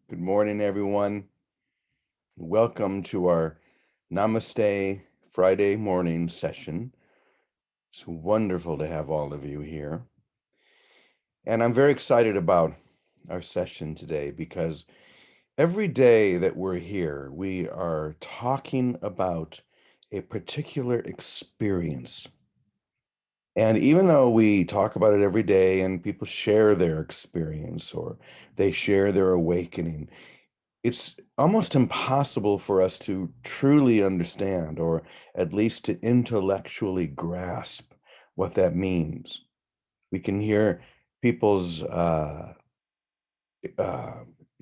Good morning, everyone. Welcome to our Namaste Friday morning session. It's wonderful to have all of you here. And I'm very excited about our session today because every day that we're here, we are talking about a particular experience. And even though we talk about it every day and people share their experience or they share their awakening, it's almost impossible for us to truly understand or at least to intellectually grasp what that means. We can hear people's uh,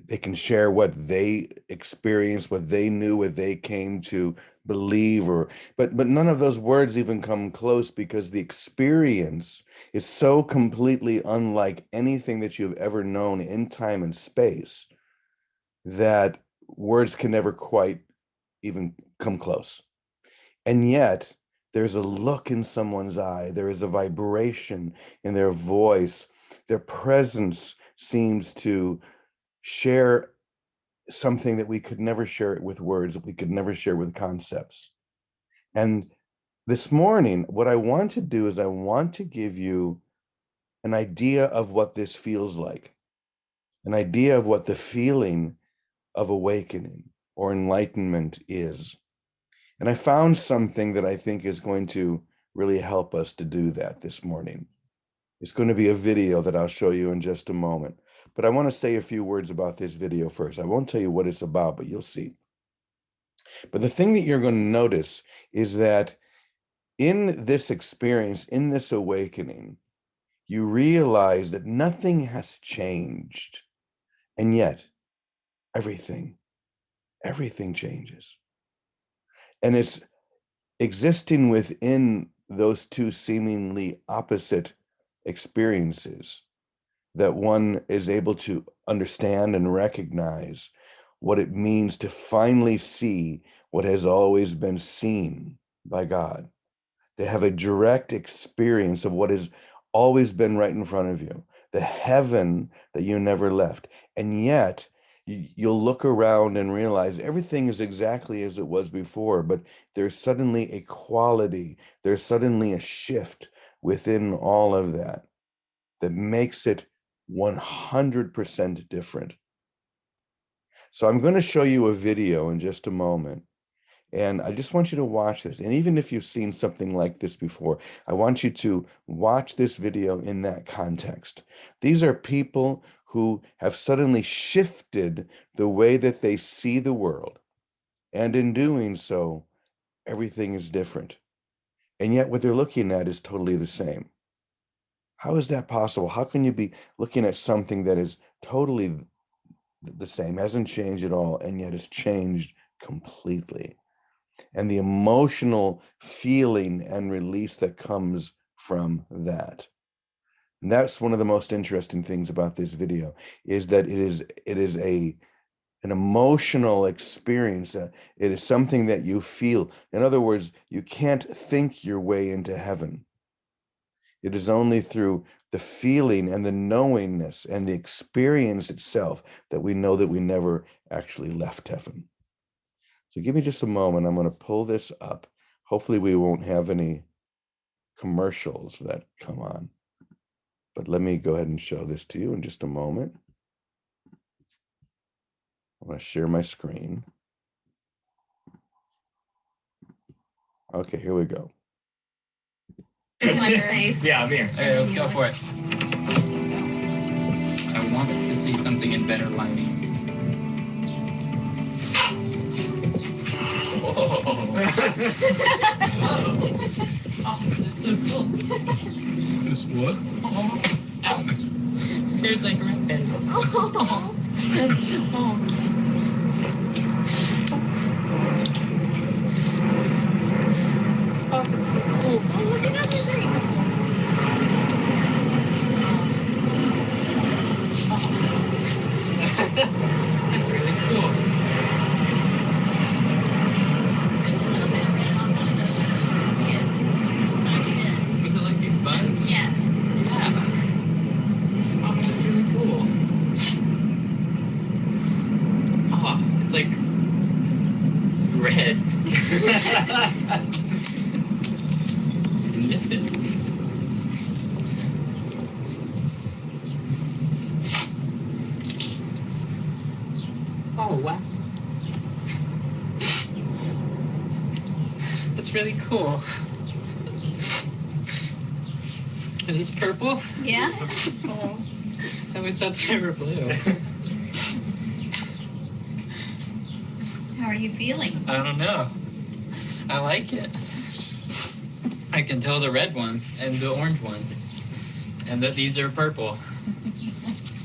they can share what they experienced, what they knew, what they came to believe, or but none of those words even come close because the experience is so completely unlike anything that you've ever known in time and space that words can never quite even come close. And yet, there's a look in someone's eye, there is a vibration in their voice, their presence seems to share something that we could never share with words, that we could never share with concepts. And this morning, what I want to do is I want to give you an idea of what this feels like, an idea of what the feeling of awakening or enlightenment is. And I found something that I think is going to really help us to do that this morning. It's going to be a video that I'll show you in just a moment. But I want to say a few words about this video first. I won't tell you what it's about, but you'll see. But the thing that you're going to notice is that in this experience, in this awakening, you realize that nothing has changed. And yet, everything changes. And it's existing within those two seemingly opposite experiences that one is able to understand and recognize what it means to finally see what has always been seen by God, to have a direct experience of what has always been right in front of you, the heaven that you never left. And yet, you'll look around and realize everything is exactly as it was before, but there's suddenly a quality, there's suddenly a shift within all of that that makes it 100% different. So I'm going to show you a video in just a moment. And I just want you to watch this. And even if you've seen something like this before, I want you to watch this video in that context. These are people who have suddenly shifted the way that they see the world. And in doing so, everything is different. And yet what they're looking at is totally the same. How is that possible? How can you be looking at something that is totally the same, hasn't changed at all, and yet has changed completely? And the emotional feeling and release that comes from that. And that's one of the most interesting things about this video, is that it is an emotional experience. It is something that you feel. In other words, you can't think your way into heaven. It is only through the feeling and the knowingness and the experience itself that we know that we never actually left heaven. So give me just a moment. I'm going to pull this up. Hopefully we won't have any commercials that come on. But let me go ahead and show this to you in just a moment. I'm going to share my screen. Okay, here we go. Yeah, I'm here. Okay, let's go for it. I want to see something in better lighting. This what? There's like right there. Oh, that's so cool. Oh, look at other things. That's really cool. There's a little bit of red on one of those. I don't know if you can see it. It's just a tiny bit. Was it like these buds? Yes. Yeah. Oh, that's really cool. like red. I miss it. Oh, wow. That's really cool. Are these purple? Yeah? Oh, I always thought they were blue. How are you feeling? I don't know. I like it. I can tell the red one and the orange one, and that these are purple.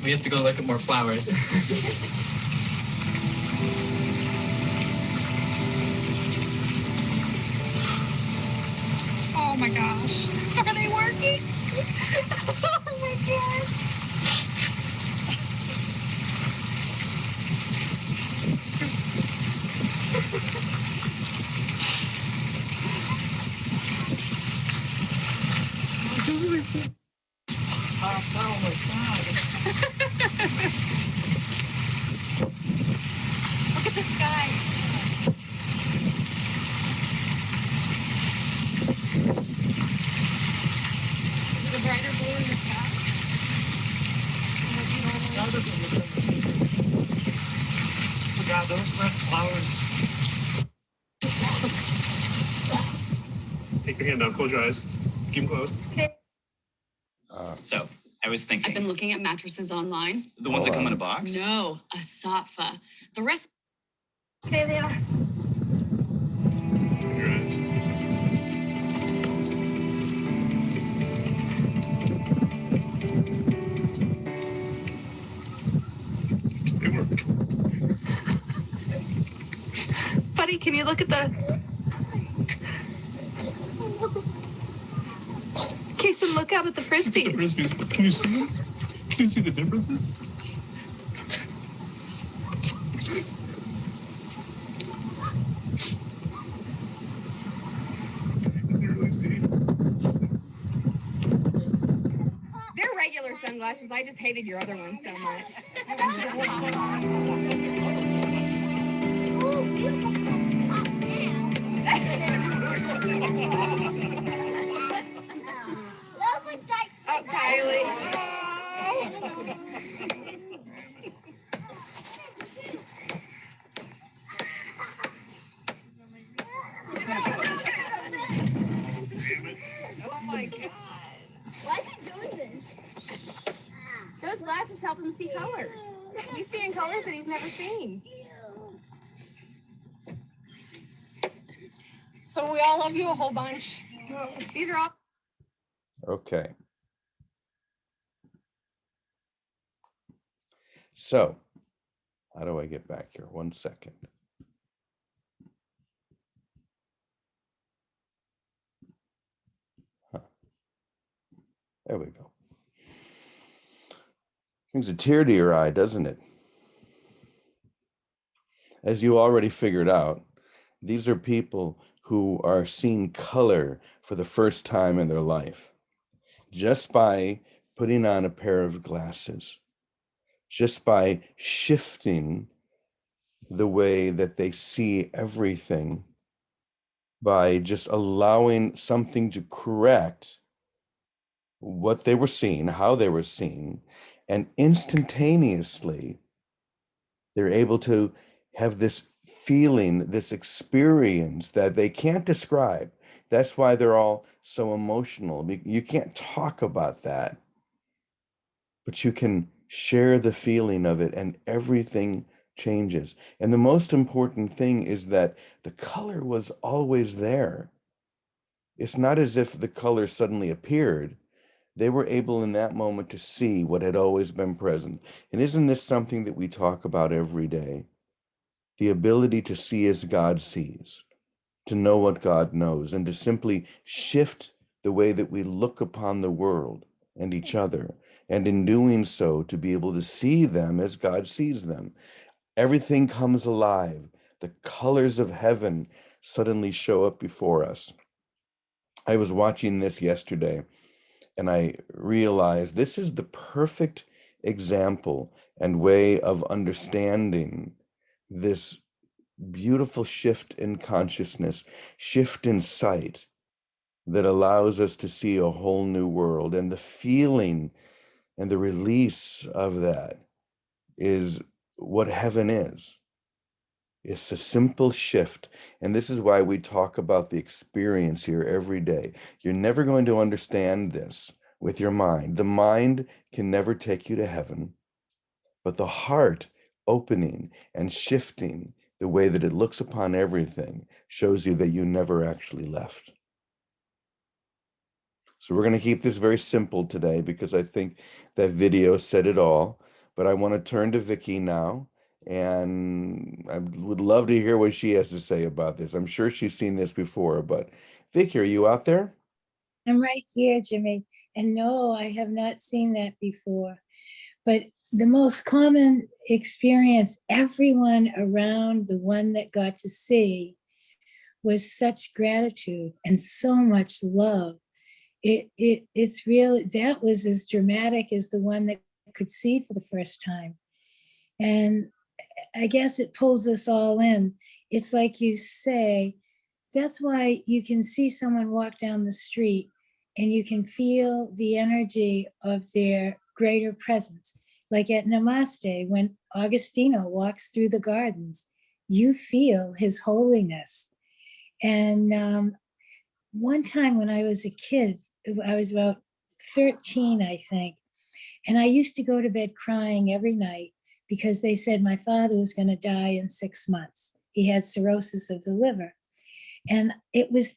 We have to go look at more flowers. Oh my gosh. Are they working? Oh my god. Look at the sky. Is it a brighter blue in the sky? Oh God, those red flowers. Take your hand down. Close your eyes. Keep them closed. So, I was thinking, I've been looking at mattresses online. the ones that come in a Hold box? No, a sofa. The rest. Okay, they are. Open your eyes. They work. Buddy, can you look at the... Kason, look out at the Look at the frisbees. frisbees. Can you see them? Can you see the differences? Can you really see? They're regular sunglasses. I just hated your other ones so much. Oh, Kylie. Oh my god. Why is he doing this? Those glasses help him see colors. He's seeing colors that he's never seen. So we all love you a whole bunch. These are all. Okay. So, how do I get back here? 1 second. Huh. There we go. Brings a tear to your eye, doesn't it? As you already figured out, these are people who are seeing color for the first time in their life just by putting on a pair of glasses, just by shifting the way that they see everything, by just allowing something to correct what they were seeing, how they were seeing, and instantaneously they're able to have this feeling, this experience that they can't describe. That's why they're all so emotional. You can't talk about that, but you can share the feeling of it and everything changes. And the most important thing is that the color was always there. It's not as if the color suddenly appeared. They were able in that moment to see what had always been present. And isn't this something that we talk about every day? The ability to see as God sees, to know what God knows, and to simply shift the way that we look upon the world and each other. And in doing so, to be able to see them as God sees them. Everything comes alive. The colors of heaven suddenly show up before us. I was watching this yesterday, and I realized this is the perfect example and way of understanding this beautiful shift in consciousness, shift in sight that allows us to see a whole new world. And the feeling and the release of that is what heaven is. It's a simple shift. And this is why we talk about the experience here every day. You're never going to understand this with your mind. The mind can never take you to heaven, but the heart opening and shifting the way that it looks upon everything shows you that you never actually left. So we're going to keep this very simple today because I think that video said it all. But I want to turn to Vicky now, and I would love to hear what she has to say about this. I'm sure she's seen this before, but Vicky, are you out there? I'm right here, Jimmy. And no, I have not seen that before. But the most common experience everyone around the one that got to was such gratitude and so much love. It's really, that was as dramatic as the one that could see for the first time. And I guess it pulls us all in. It's like you say, that's why you can see someone walk down the street and you can feel the energy of their greater presence. Like at Namaste, when Augustino walks through the gardens, you feel his holiness. And one time when I was a kid, I was about 13, I think, and I used to go to bed crying every night because they said my father was going to die in 6 months. He had cirrhosis of the liver. And it was,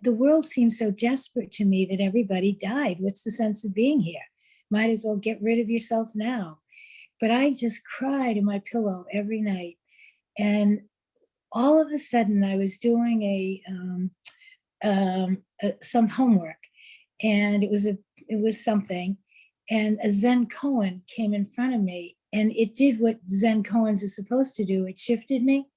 the world seemed so desperate to me that everybody died. What's the sense of being here? Might as well get rid of yourself now. But I just cried in my pillow every night. And all of a sudden I was doing some homework, and it was something, and a Zen koan came in front of me, and it did what Zen koans are supposed to do. It shifted me.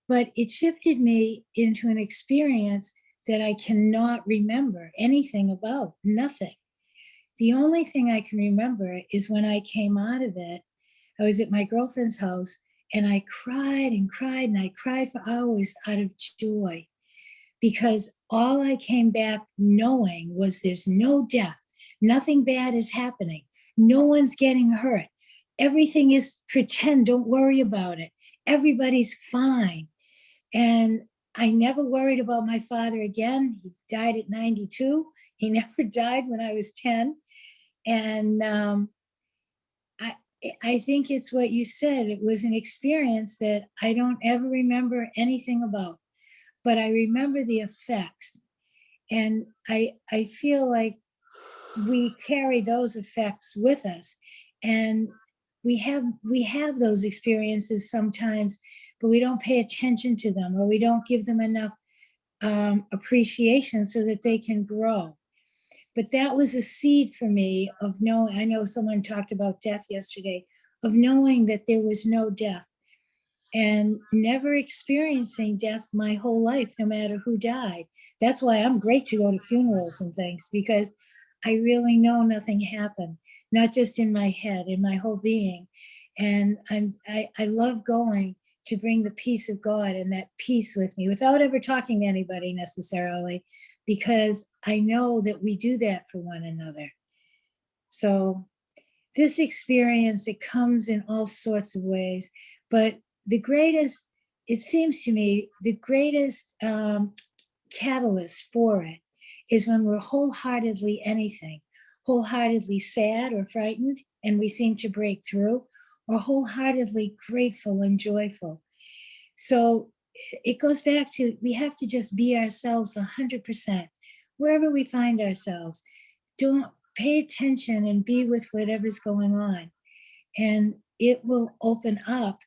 But it shifted me into an experience that I cannot remember anything about, nothing. The only thing I can remember is when I came out of it, I was at my girlfriend's house and I cried and cried and I cried for hours out of joy, because all I came back knowing was there's no death, nothing bad is happening, no one's getting hurt, everything is pretend, don't worry about it, everybody's fine. And I never worried about my father again. He died at 92. He never died when I was 10. And I think it's what you said. It was an experience that I don't ever remember anything about, but I remember the effects. And I feel like we carry those effects with us. And we have those experiences sometimes, but we don't pay attention to them, or we don't give them enough appreciation so that they can grow. But that was a seed for me of knowing. I know someone talked about death yesterday, of knowing that there was no death, and never experiencing death my whole life, no matter who died. That's why I'm great to go to funerals and things, because I really know nothing happened, not just in my head, in my whole being. And I love going to bring the peace of God and that peace with me without ever talking to anybody necessarily, because I know that we do that for one another. So this experience, it comes in all sorts of ways, but the greatest, it seems to me, the greatest catalyst for it is when we're wholeheartedly anything, wholeheartedly sad or frightened, and we seem to break through, or wholeheartedly grateful and joyful. So it goes back to, we have to just be ourselves 100%, wherever we find ourselves. Don't pay attention and be with whatever's going on. And it will open up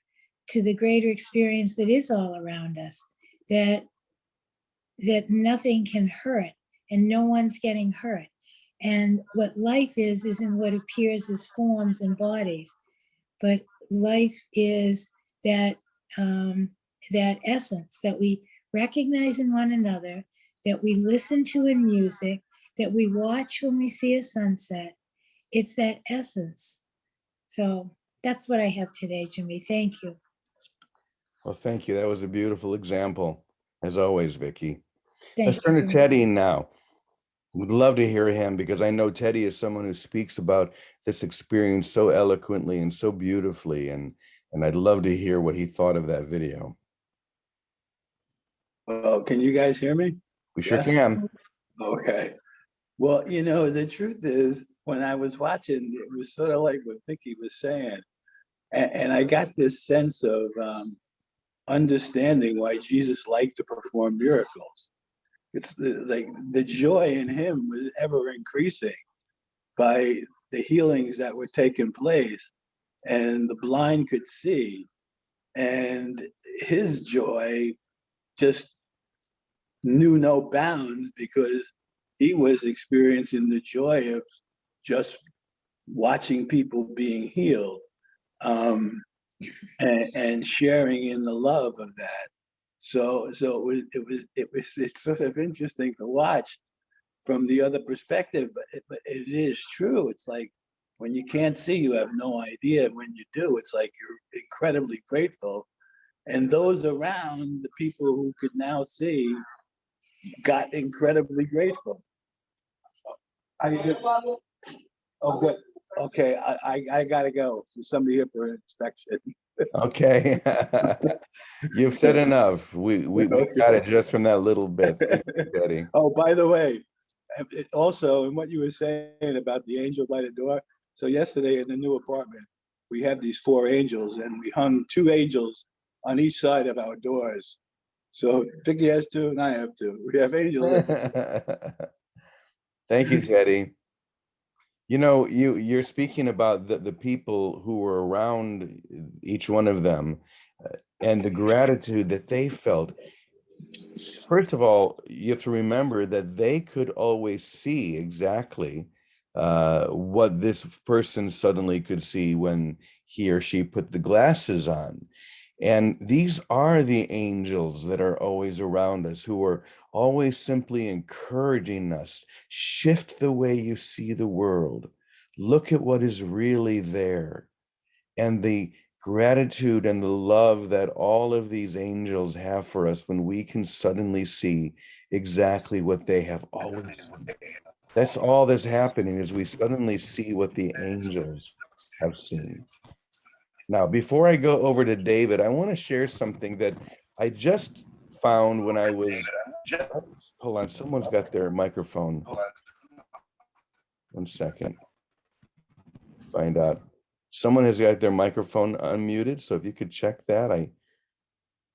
to the greater experience that is all around us, that nothing can hurt and no one's getting hurt. And what life is in what appears as forms and bodies. But life is that that essence that we recognize in one another, that we listen to in music, that we watch when we see a sunset. It's that essence. So that's what I have today, Jimmy. Thank you. Well, thank you. That was a beautiful example, as always, Vicky. Let's Thanks. turn to Teddy now. Would love to hear him because I know Teddy is someone who speaks about this experience so eloquently and so beautifully, and I'd love to hear what he thought of that video. Well, can you guys hear me? We sure Yes? can. Okay. Well, the truth is, when I was watching, it was sort of like what Vicky was saying. And I got this sense of understanding why Jesus liked to perform miracles. It's like the joy in him was ever increasing by the healings that were taking place, and the blind could see. And his joy just knew no bounds because he was experiencing the joy of just watching people being healed, and sharing in the love of that. So it's sort of interesting to watch from the other perspective, but it is true. It's like when you can't see, you have no idea. When you do, it's like you're incredibly grateful. And those around, the people who could now see, got incredibly grateful. Oh, good. Okay, I gotta go. There's somebody here for an inspection. Okay. You've said enough. We got it just from that little bit. Thank you, Teddy. Oh, by the way, also, in what you were saying about the angel by the door. So yesterday in the new apartment, we have these 4 angels, and we hung 2 angels on each side of our doors. So Vicky has 2, and I have 2. We have angels. Thank you, Teddy. You're speaking about the people who were around each one of them, and the gratitude that they felt. First of all, you have to remember that they could always see exactly what this person suddenly could see when he or she put the glasses on. And these are the angels that are always around us, who are always simply encouraging us. Shift the way you see the world. Look at what is really there. And the gratitude and the love that all of these angels have for us when we can suddenly see exactly what they have always seen. That's all that's happening, is we suddenly see what the angels have seen. Now, before I go over to David, I want to share something that I just found when I was, hold on, someone's got their microphone. 1 second. Find out. Someone has got their microphone unmuted, so if you could check that.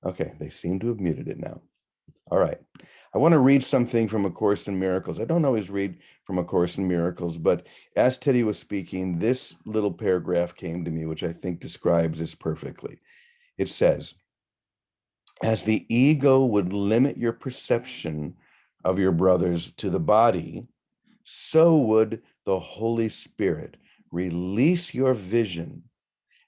Okay, they seem to have muted it now. All right. I want to read something from A Course in Miracles. I don't always read from A Course in Miracles, but as Teddy was speaking, this little paragraph came to me, which I think describes this perfectly. It says, as the ego would limit your perception of your brothers to the body, so would the Holy Spirit release your vision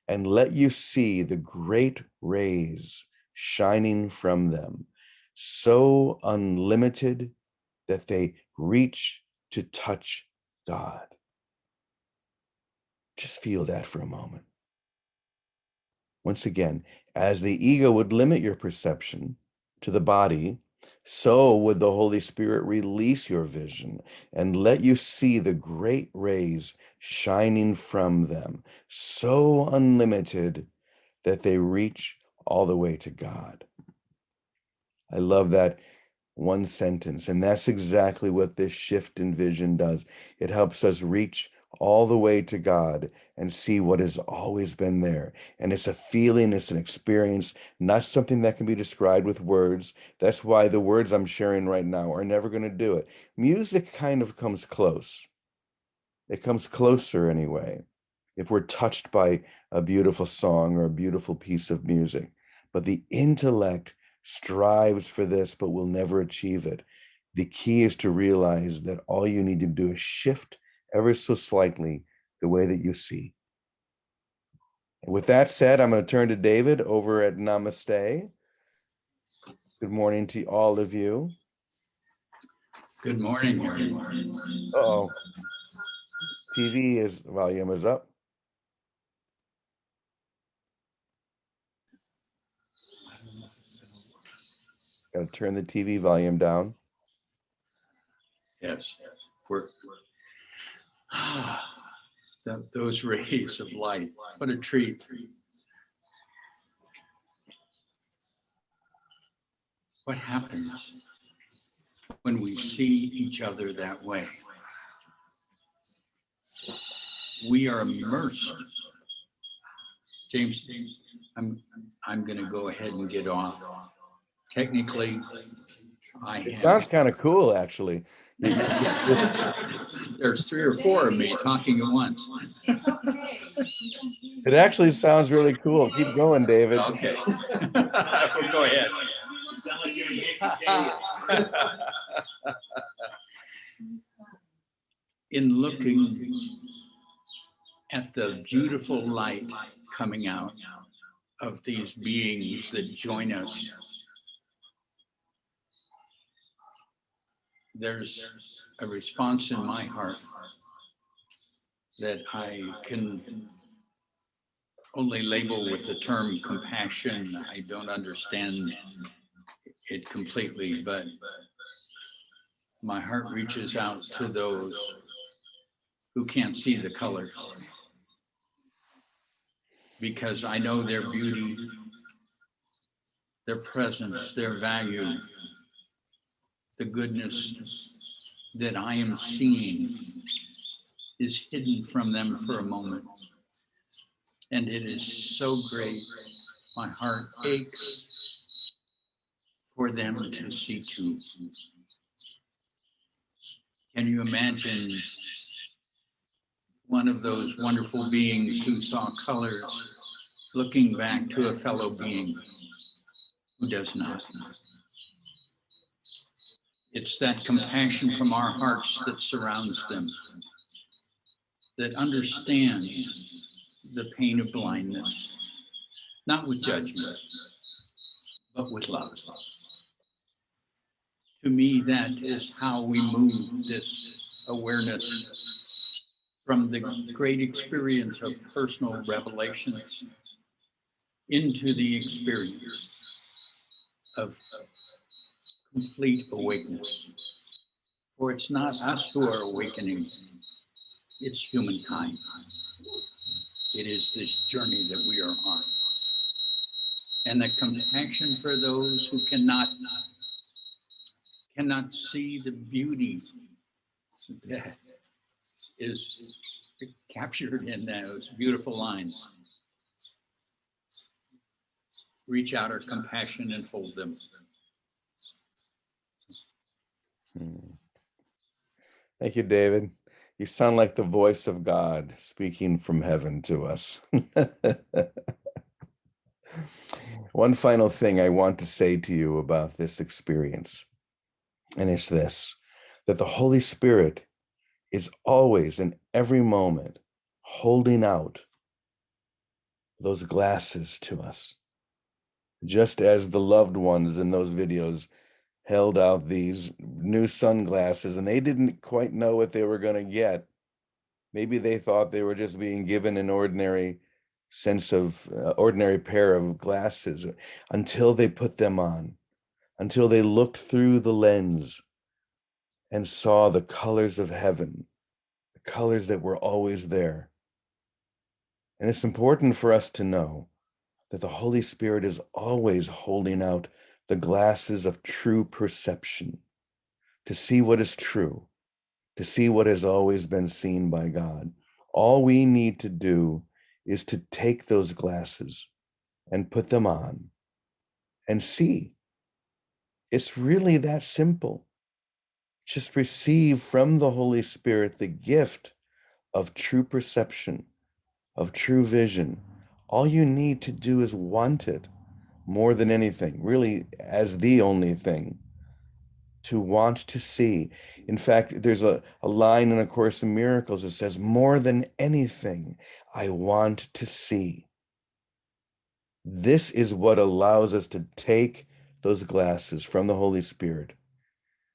and let you see the great rays shining from them, so unlimited that they reach to touch God. Just feel that for a moment. Once again, as the ego would limit your perception to the body, so would the Holy Spirit release your vision and let you see the great rays shining from them, so unlimited that they reach all the way to God. I love that one sentence. And that's exactly what this shift in vision does. It helps us reach all the way to God and see what has always been there. And it's a feeling, it's an experience, not something that can be described with words. That's why the words I'm sharing right now are never going to do it. Music kind of comes close. It comes closer anyway, if we're touched by a beautiful song or a beautiful piece of music. But the intellect strives for this, but will never achieve it. The key is to realize that all you need to do is shift ever so slightly the way that you see. And with that said, I'm going to turn to David over at Namaste. Good morning to all of you. Good morning. Uh-oh. Volume is up. Gotta turn the TV volume down. Yes. We're, those rays of light. What a treat. What happens when we see each other that way? We are immersed. James, I'm going to go ahead and get off. Technically, It sounds kind of cool, actually. There's 3 or 4 of me talking at once. It actually sounds really cool. Keep going, David. Okay. Go ahead. In looking at the beautiful light coming out of these beings that join us, there's a response in my heart that I can only label with the term compassion. I don't understand it completely, but my heart reaches out to those who can't see the colors, because I know their beauty, their presence, their value, the goodness that I am seeing is hidden from them for a moment. And it is so great. My heart aches for them to see too. Can you imagine one of those wonderful beings who saw colors looking back to a fellow being who does not? It's that compassion from our hearts that surrounds them, that understands the pain of blindness, not with judgment, but with love. To me, that is how we move this awareness from the great experience of personal revelations into the experience of complete awakeness. For it's not us who are awakening, it's humankind. It is this journey that we are on. And the compassion for those who cannot see the beauty that is captured in those beautiful lines. Reach out our compassion and hold them. Thank you, David. You sound like the voice of God speaking from heaven to us. One final thing I want to say to you about this experience, and it's this, that the Holy Spirit is always in every moment holding out those glasses to us, just as the loved ones in those videos held out these new sunglasses, and they didn't quite know what they were going to get. Maybe they thought they were just being given an ordinary ordinary pair of glasses until they put them on, until they looked through the lens and saw the colors of heaven, the colors that were always there. And it's important for us to know that the Holy Spirit is always holding out the glasses of true perception to see what is true, to see what has always been seen by God. All we need to do is to take those glasses and put them on and see. It's really that simple. Just receive from the Holy Spirit the gift of true perception, of true vision. All you need to do is want it more than anything, really as the only thing, to want to see. In fact, there's a line in A Course in Miracles that says, more than anything, I want to see. This is what allows us to take those glasses from the Holy Spirit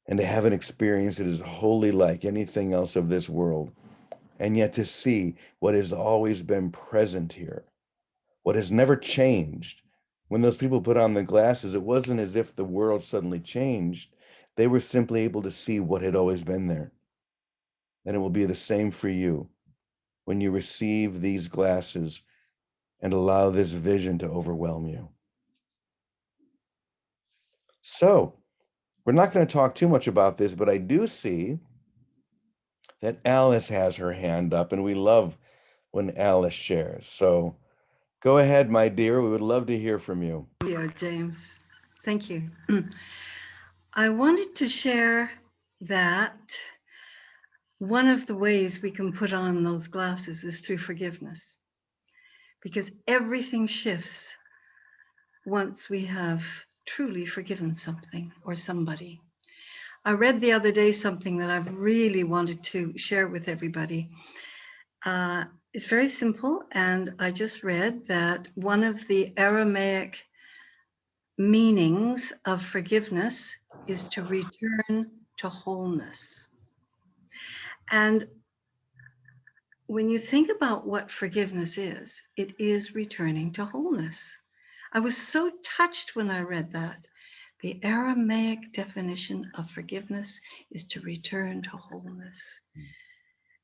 and to have an experience that is wholly like anything else of this world, and yet to see what has always been present here, what has never changed, When those people put on the glasses, it wasn't as if the world suddenly changed. They were simply able to see what had always been there. And it will be the same for you when you receive these glasses and allow this vision to overwhelm you. So, we're not going to talk too much about this, but I do see that Alice has her hand up, and we love when Alice shares. So, go ahead, my dear. We would love to hear from you. Dear James, thank you. I wanted to share that one of the ways we can put on those glasses is through forgiveness, because everything shifts once we have truly forgiven something or somebody. I read the other day something that I've really wanted to share with everybody. It's very simple, and I just read that one of the Aramaic meanings of forgiveness is to return to wholeness. And when you think about what forgiveness is, it is returning to wholeness. I was so touched when I read that. The Aramaic definition of forgiveness is to return to wholeness.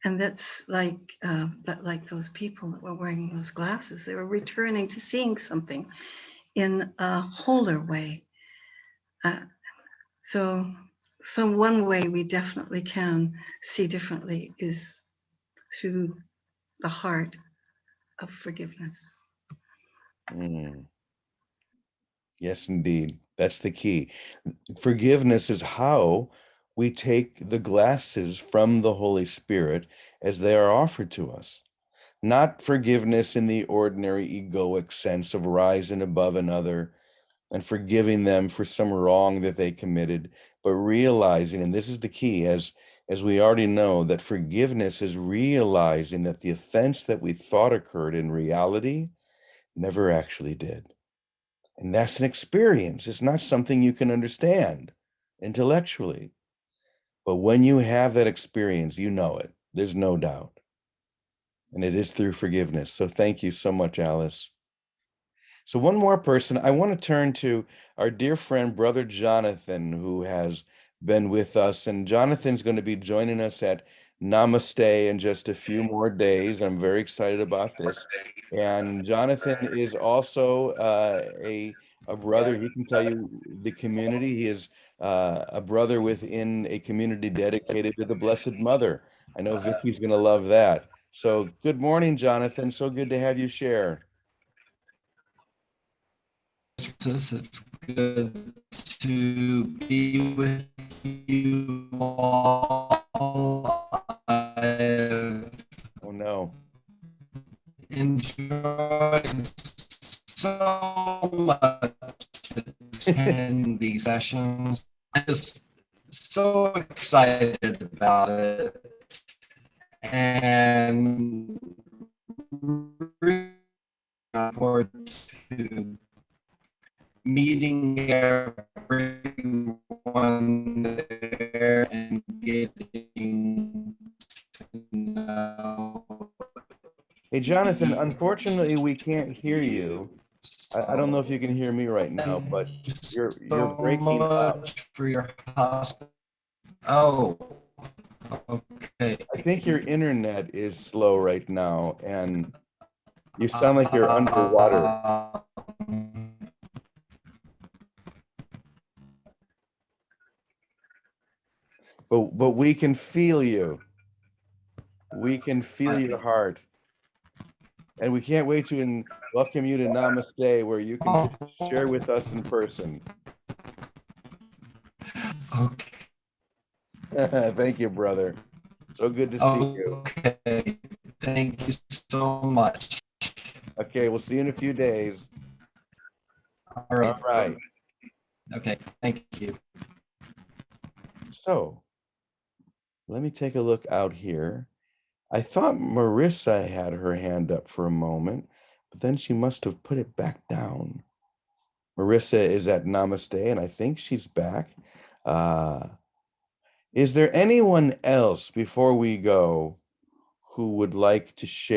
And that's like those people that were wearing those glasses. They were returning to seeing something in a wholer way. So one way we definitely can see differently is through the heart of forgiveness. Yes, indeed. That's the key. Forgiveness is how we take the glasses from the Holy Spirit as they are offered to us. Not forgiveness in the ordinary egoic sense of rising above another and forgiving them for some wrong that they committed, but realizing, and this is the key, as we already know, that forgiveness is realizing that the offense that we thought occurred in reality never actually did. And that's an experience. It's not something you can understand intellectually. But when you have that experience, you know it. There's no doubt. And it is through forgiveness. So thank you so much, Alice. So one more person, I want to turn to our dear friend, Brother Jonathan, who has been with us. And Jonathan's going to be joining us at Namaste in just a few more days. I'm very excited about this. And Jonathan is also a brother. He can tell you the community. He is a brother within a community dedicated to the Blessed Mother. I know Vicky's going to love that. So good morning, Jonathan. So good to have you share. It's good to be with you all. Oh no. Enjoyed so much attending these sessions. I'm just so excited about it. And really looking forward to meeting everyone there and getting to know. Hey, Jonathan, unfortunately, we can't hear you. I don't know if you can hear me right now, but you're breaking up. For your hospital. Oh, okay. I think your internet is slow right now, and you sound like you're underwater. But we can feel you. We can feel your heart. And we can't wait to welcome you to Namaste, where you can share with us in person. Okay. Thank you, brother. So good to see you. Okay. Thank you so much. Okay, we'll see you in a few days. All right. All right. Okay, thank you. So let me take a look out here. I thought Marissa had her hand up for a moment, but then she must have put it back down. Marissa is at Namaste, and I think she's back. Is there anyone else before we go who would like to share?